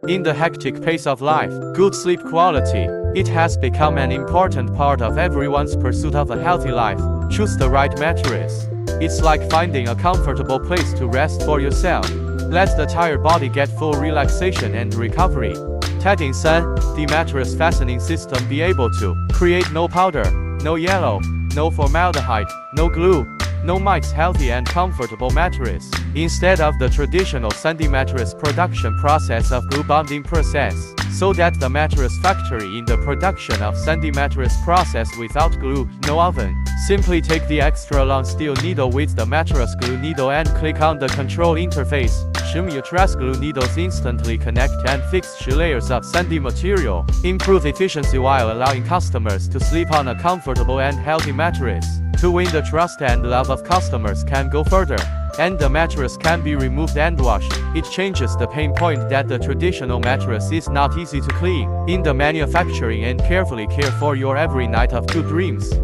In the hectic pace of life, good sleep quality, it has become an important part of everyone's pursuit of a healthy life. Choose the right mattress. It's like finding a comfortable place to rest for yourself. Let the tired body get full relaxation and recovery. Taggun 3, the mattress fastening system be able to create no powder, no yellow, no formaldehyde, no glue, no mites, healthy and comfortable mattress. Instead of the traditional sandy mattress production process of glue bonding process, so that the mattress factory in the production of sandy mattress process without glue, no oven. Simply take the extra long steel needle with the mattress glue needle and click on the control interface. Mattress glue needles instantly connect and fix 2 layers of sandy material. Improve efficiency while allowing customers to sleep on a comfortable and healthy mattress. To win the trust and love of customers can go further. And the mattress can be removed and washed. It changes the pain point that the traditional mattress is not easy to clean. In the manufacturing and carefully care for your every night of good dreams.